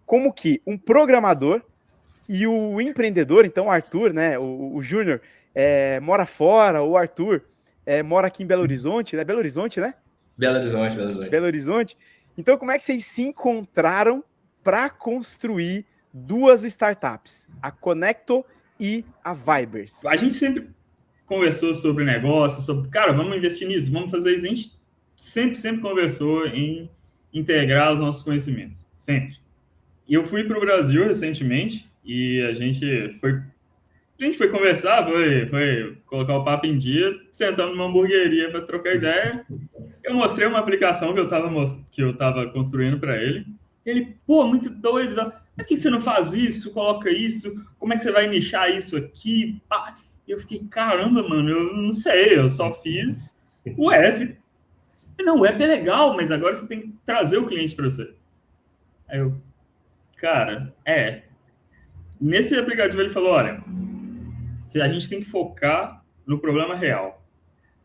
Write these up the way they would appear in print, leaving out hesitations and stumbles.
como que um programador e o empreendedor, então o Arthur, né, o Júnior, mora fora, o Arthur mora aqui em Belo Horizonte, né? Belo Horizonte, né? Belo Horizonte, Belo Horizonte. Belo Horizonte. Então, como é que vocês se encontraram para construir duas startups, a Conecto e a Vibers? A gente sempre conversou sobre negócio, sobre, cara, vamos investir nisso, vamos fazer isso. A gente sempre conversou em integrar os nossos conhecimentos, sempre. E eu fui para o Brasil recentemente e a gente foi conversar, foi colocar o papo em dia, sentando numa hamburgueria para trocar ideia. Eu mostrei uma aplicação que eu tava construindo para ele. Ele, pô, muito doido. Por que você não faz isso? Coloca isso? Como é que você vai nichar isso aqui? Pá. E eu fiquei, caramba, mano, eu não sei, eu só fiz o app. Não, o app é legal, mas agora você tem que trazer o cliente para você. Aí eu, cara, nesse aplicativo ele falou, olha, a gente tem que focar no problema real.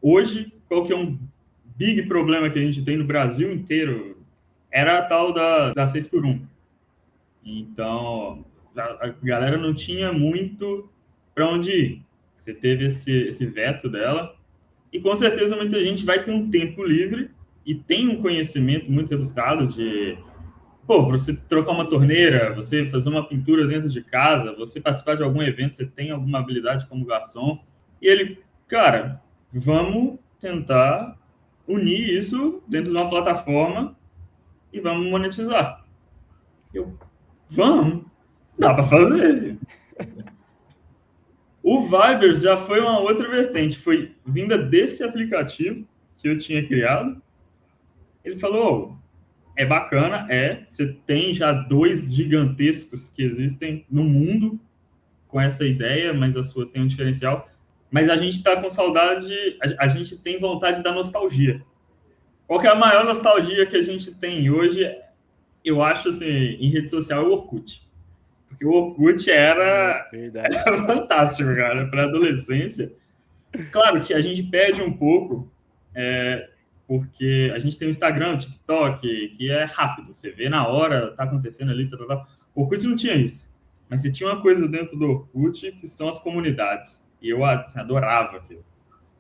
Hoje, qual que é um big problema que a gente tem no Brasil inteiro? Era a tal da 6x1. Então, a galera não tinha muito para onde ir. Você teve esse veto dela. E com certeza muita gente vai ter um tempo livre e tem um conhecimento muito rebuscado de... Pô, você trocar uma torneira, você fazer uma pintura dentro de casa, você participar de algum evento, você tem alguma habilidade como garçom. E ele, cara, vamos tentar unir isso dentro de uma plataforma e vamos monetizar. Vamos, dá para fazer. O Vibers já foi uma outra vertente, foi vinda desse aplicativo que eu tinha criado. Ele falou, é bacana, você tem já 2 gigantescos que existem no mundo com essa ideia, mas a sua tem um diferencial. Mas a gente está com saudade, a gente tem vontade da nostalgia. Qual que é a maior nostalgia que a gente tem hoje? Eu acho, assim, em rede social, é o Orkut. Porque o Orkut era fantástico, cara, para adolescência. Claro que a gente perde um pouco, porque a gente tem o Instagram, o TikTok, que é rápido. Você vê na hora, tá acontecendo ali, tal. O Orkut não tinha isso. Mas você tinha uma coisa dentro do Orkut, que são as comunidades. E eu adorava aquilo.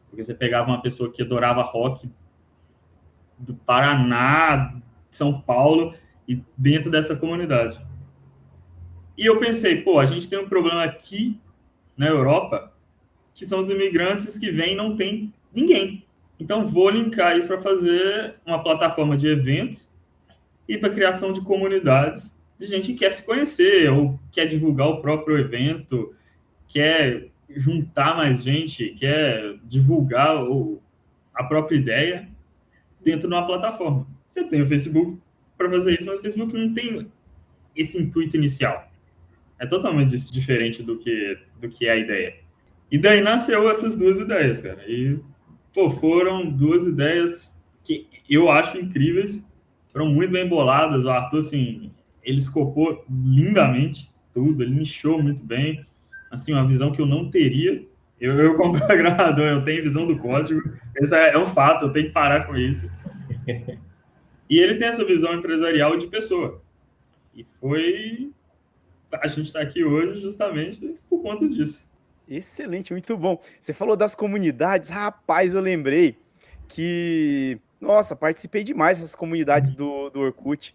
Porque você pegava uma pessoa que adorava rock do Paraná, São Paulo, e dentro dessa comunidade. E eu pensei, pô, a gente tem um problema aqui na Europa, que são os imigrantes que vêm e não tem ninguém. Então, vou linkar isso para fazer uma plataforma de eventos e para criação de comunidades de gente que quer se conhecer ou quer divulgar o próprio evento, quer juntar mais gente, quer divulgar a própria ideia dentro de uma plataforma. Você tem o Facebook para fazer isso, mas o Facebook não tem esse intuito inicial. É totalmente diferente do que é a ideia. E daí nasceu essas 2 ideias, cara. E, pô, foram 2 ideias que eu acho incríveis, foram muito bem boladas. O Arthur, assim, ele escopou lindamente tudo, ele nichou muito bem. Assim, uma visão que eu não teria. Eu como programador, eu tenho visão do código. Esse é um fato, eu tenho que parar com isso. E ele tem essa visão empresarial de pessoa. E a gente está aqui hoje justamente por conta disso. Excelente, muito bom. Você falou das comunidades, rapaz, eu lembrei que, nossa, participei demais dessas comunidades do Orkut.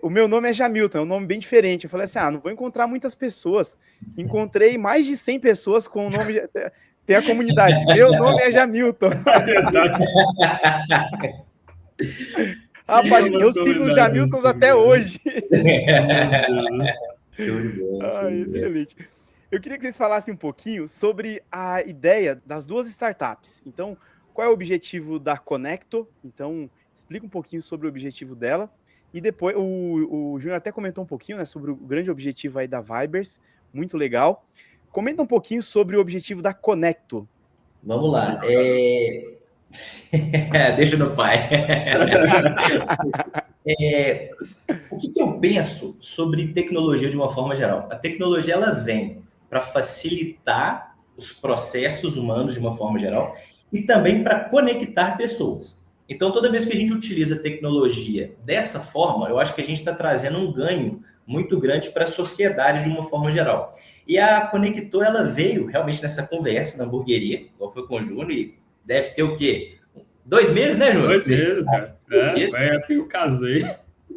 O meu nome é Jamilton, é um nome bem diferente. Eu falei assim, não vou encontrar muitas pessoas. Encontrei mais de 100 pessoas com o nome... Tem a comunidade, meu nome é Jamilton. Rapaz, eu sigo os Jamiltons até hoje. Excelente. Eu queria que vocês falassem um pouquinho sobre a ideia das 2 startups. Então, qual é o objetivo da Conecto? Então, explica um pouquinho sobre o objetivo dela. E depois, o Júnior até comentou um pouquinho, né, sobre o grande objetivo aí da Vibers. Muito legal. Comenta um pouquinho sobre o objetivo da Conecto. Vamos lá. Deixa no pai. O que eu penso sobre tecnologia de uma forma geral? A tecnologia, ela vem para facilitar os processos humanos de uma forma geral e também para conectar pessoas. Então, toda vez que a gente utiliza tecnologia dessa forma, eu acho que a gente está trazendo um ganho muito grande para a sociedade de uma forma geral. E a Conector, ela veio realmente nessa conversa na hamburgueria, igual foi com o Júnior, e deve ter o quê? 2 meses, né, Júnior? 2 meses, cara. Foi que eu casei.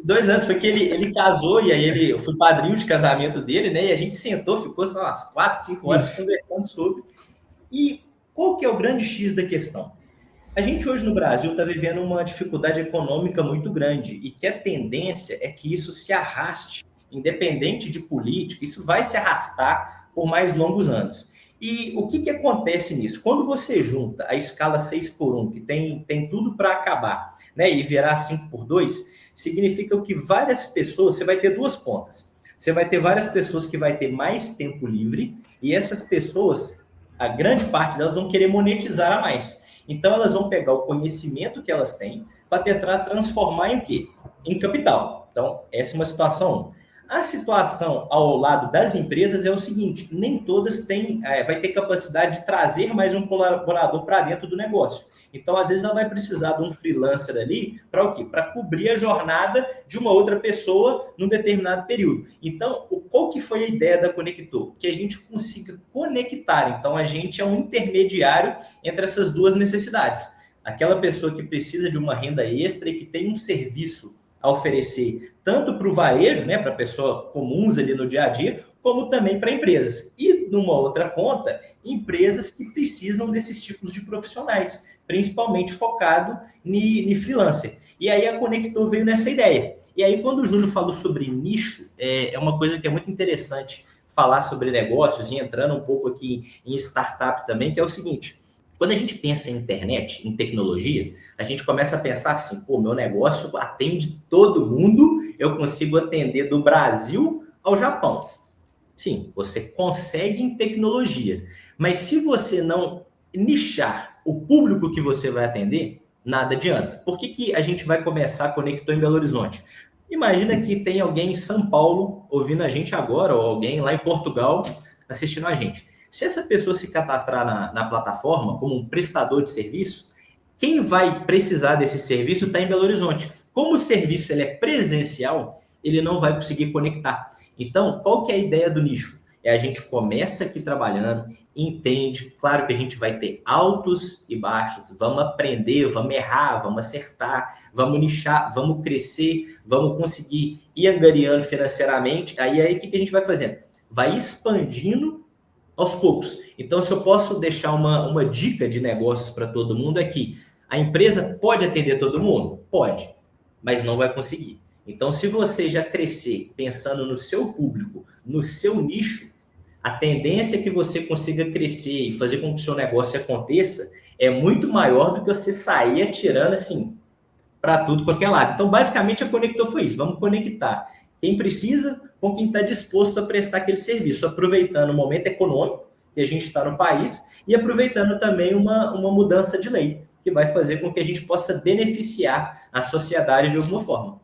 2 anos, foi que ele casou, e aí eu fui padrinho de casamento dele, né? E a gente sentou, ficou só umas 4, 5 horas conversando sobre. E qual que é o grande X da questão? A gente hoje no Brasil está vivendo uma dificuldade econômica muito grande e que a tendência é que isso se arraste, independente de política, isso vai se arrastar por mais longos anos. E o que acontece nisso? Quando você junta a escala 6x1, que tem tudo para acabar, né, e virar 5x2, significa que várias pessoas, você vai ter 2 pontas. Você vai ter várias pessoas que vai ter mais tempo livre e essas pessoas, a grande parte delas vão querer monetizar a mais. Então, elas vão pegar o conhecimento que elas têm para tentar transformar em o quê? Em capital. Então, essa é uma situação 1. A situação ao lado das empresas é o seguinte, nem todas vai ter capacidade de trazer mais um colaborador para dentro do negócio. Então, às vezes, ela vai precisar de um freelancer ali para o quê? Para cobrir a jornada de uma outra pessoa num determinado período. Então, qual que foi a ideia da Conector? Que a gente consiga conectar. Então, a gente é um intermediário entre essas duas necessidades. Aquela pessoa que precisa de uma renda extra e que tem um serviço a oferecer tanto para o varejo, né, para pessoas comuns ali no dia a dia, como também para empresas. E, numa outra ponta, empresas que precisam desses tipos de profissionais, principalmente focado em freelancer. E aí a Conector veio nessa ideia. E aí, quando o Júnior falou sobre nicho, é uma coisa que é muito interessante falar sobre negócios e entrando um pouco aqui em startup também, que é o seguinte. Quando a gente pensa em internet, em tecnologia, a gente começa a pensar assim, pô, meu negócio atende todo mundo, eu consigo atender do Brasil ao Japão. Sim, você consegue em tecnologia, mas se você não nichar o público que você vai atender, nada adianta. Por que a gente vai começar a Conector em Belo Horizonte? Imagina que tem alguém em São Paulo ouvindo a gente agora, ou alguém lá em Portugal assistindo a gente. Se essa pessoa se cadastrar na plataforma como um prestador de serviço, quem vai precisar desse serviço está em Belo Horizonte. Como o serviço ele é presencial, ele não vai conseguir conectar. Então, qual que é a ideia do nicho? A gente começa aqui trabalhando, entende, claro que a gente vai ter altos e baixos, vamos aprender, vamos errar, vamos acertar, vamos nichar, vamos crescer, vamos conseguir ir angariando financeiramente. Aí o que a gente vai fazendo? Vai expandindo aos poucos. Então, se eu posso deixar uma dica de negócios para todo mundo é que a empresa pode atender todo mundo? Pode, mas não vai conseguir. Então, se você já crescer pensando no seu público, no seu nicho, a tendência é que você consiga crescer e fazer com que o seu negócio aconteça é muito maior do que você sair atirando assim para tudo qualquer lado. Então, basicamente, a Conector foi isso. Vamos conectar quem precisa com quem está disposto a prestar aquele serviço, aproveitando o momento econômico que a gente está no país e aproveitando também uma mudança de lei que vai fazer com que a gente possa beneficiar a sociedade de alguma forma.